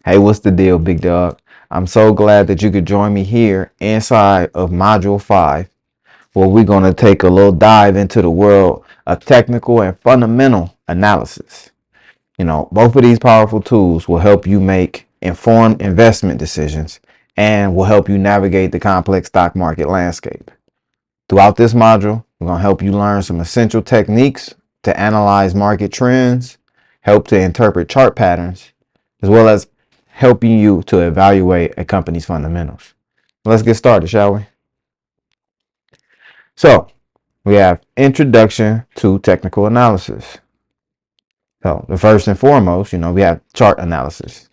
Hey, what's the deal, big dog? I'm so glad that you could join me here inside of Module 5, where we're going to take a little dive into the world of technical and fundamental analysis. Both of these powerful tools will help you make informed investment decisions and will help you navigate the complex stock market landscape. Throughout this module, we're going to help you learn some essential techniques to analyze market trends, help to interpret chart patterns, as well as helping you to evaluate a company's fundamentals. Let's get started, shall we? So, we have Introduction to Technical Analysis. So, the first and foremost, we have chart analysis.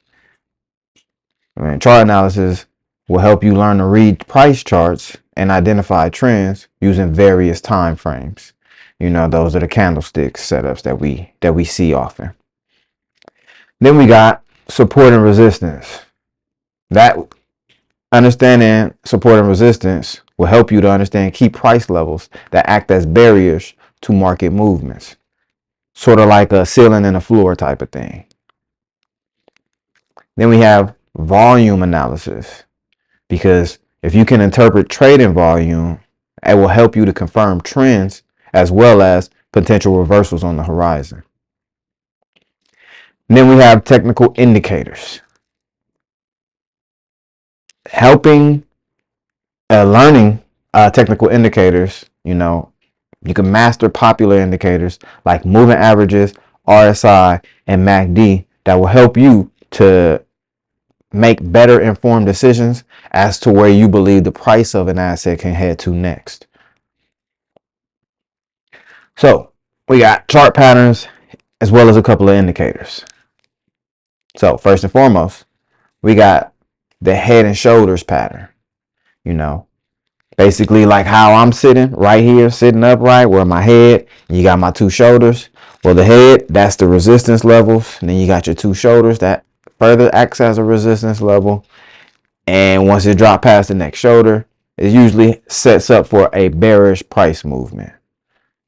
Chart analysis will help you learn to read price charts and identify trends using various time frames. Those are the candlestick setups that we see often. Then we got support and resistance. That understanding support and resistance will help you to understand key price levels that act as barriers to market movements, sort of like a ceiling and a floor type of thing. Then we have volume analysis, because if you can interpret trading volume, it will help you to confirm trends as well as potential reversals on the horizon. And then we have technical indicators. Learning technical indicators, you can master popular indicators like moving averages, RSI, and MACD that will help you to make better informed decisions as to where you believe the price of an asset can head to next. So we got chart patterns as well as a couple of indicators. So first and foremost, we got the head and shoulders pattern. Basically like how I'm sitting right here, sitting upright, where my head, and you got my two shoulders. Well, the head, that's the resistance levels. And then you got your two shoulders that further acts as a resistance level. And once it drops past the next shoulder, it usually sets up for a bearish price movement.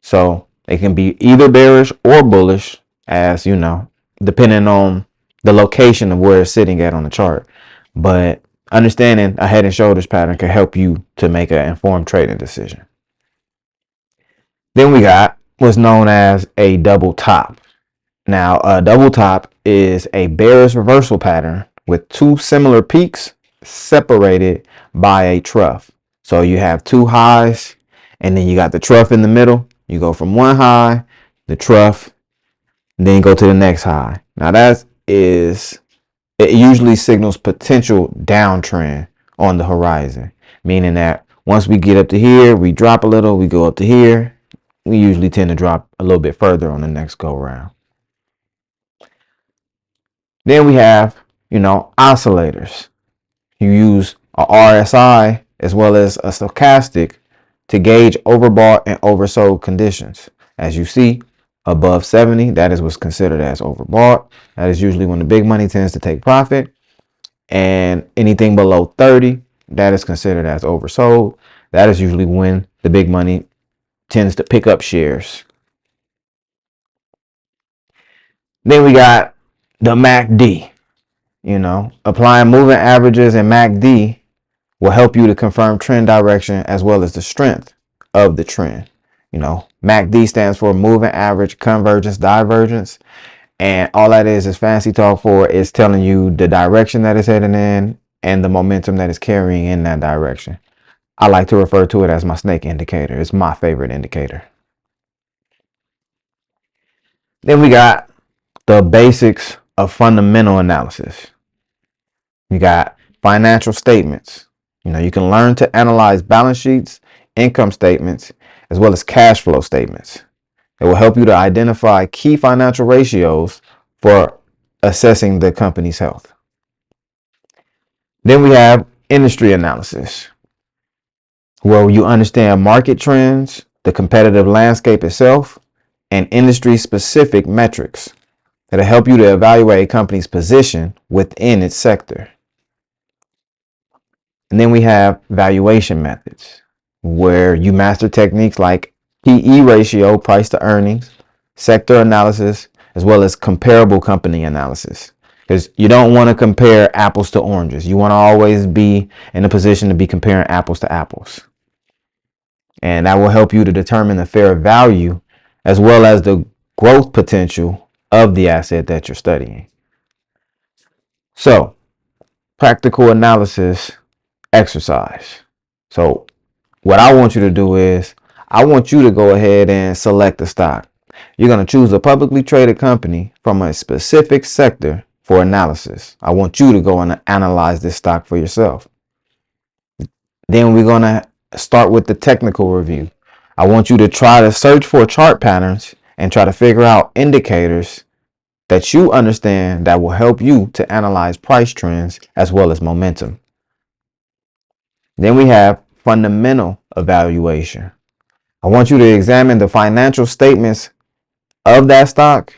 So it can be either bearish or bullish, as depending on the location of where it's sitting at on the chart. But understanding a head and shoulders pattern can help you to make an informed trading decision. Then we got what's known as a double top. Now, a double top is a bearish reversal pattern with two similar peaks separated by a trough. So you have two highs, and then you got the trough in the middle. You go from one high, the trough, then you go to the next high. Now it usually signals potential downtrend on the horizon, meaning that once we get up to here, we drop a little, we go up to here, we usually tend to drop a little bit further on the next go round. Then we have, oscillators. You use a RSI as well as a stochastic to gauge overbought and oversold conditions. As you see, above 70, that is what's considered as overbought. That is usually when the big money tends to take profit. And anything below 30, that is considered as oversold. That is usually when the big money tends to pick up shares. Then we got the MACD. Applying moving averages and MACD will help you to confirm trend direction as well as the strength of the trend. MACD stands for moving average convergence divergence. And all that is fancy talk for is telling you the direction that it's heading in and the momentum that it's carrying in that direction. I like to refer to it as my snake indicator. It's my favorite indicator. Then we got the basics of fundamental analysis. You got financial statements. You can learn to analyze balance sheets, income statements, as well as cash flow statements. It will help you to identify key financial ratios for assessing the company's health. Then we have industry analysis, where you understand market trends, the competitive landscape itself, and industry-specific metrics that'll help you to evaluate a company's position within its sector. And then we have valuation methods, where you master techniques like PE ratio, price to earnings, sector analysis, as well as comparable company analysis. because you don't want to compare apples to oranges. You want to always be in a position to be comparing apples to apples. And that will help you to determine the fair value as well as the growth potential of the asset that you're studying. So, practical analysis exercise. So, what I want you to do is I want you to go ahead and select a stock. You're going to choose a publicly traded company from a specific sector for analysis. I want you to go and analyze this stock for yourself. Then we're going to start with the technical review. I want you to try to search for chart patterns and try to figure out indicators that you understand that will help you to analyze price trends as well as momentum. Then we have fundamental evaluation. I want you to examine the financial statements of that stock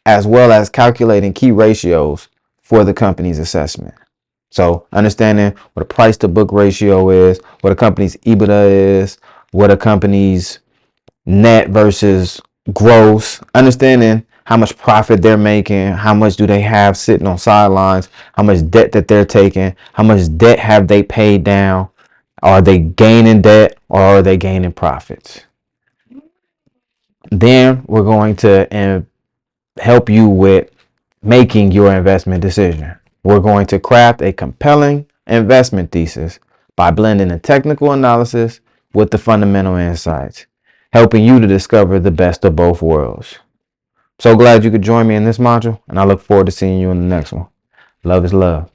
as well as calculating key ratios for the company's assessment. So understanding what a price to book ratio is, what a company's EBITDA is, what a company's net versus gross, understanding how much profit they're making, how much do they have sitting on sidelines, how much debt that they're taking, how much debt have they paid down, are they gaining debt or are they gaining profits? Then we're going to help you with making your investment decision. We're going to craft a compelling investment thesis by blending the technical analysis with the fundamental insights, helping you to discover the best of both worlds. So glad you could join me in this module, and I look forward to seeing you in the next one. Love is love.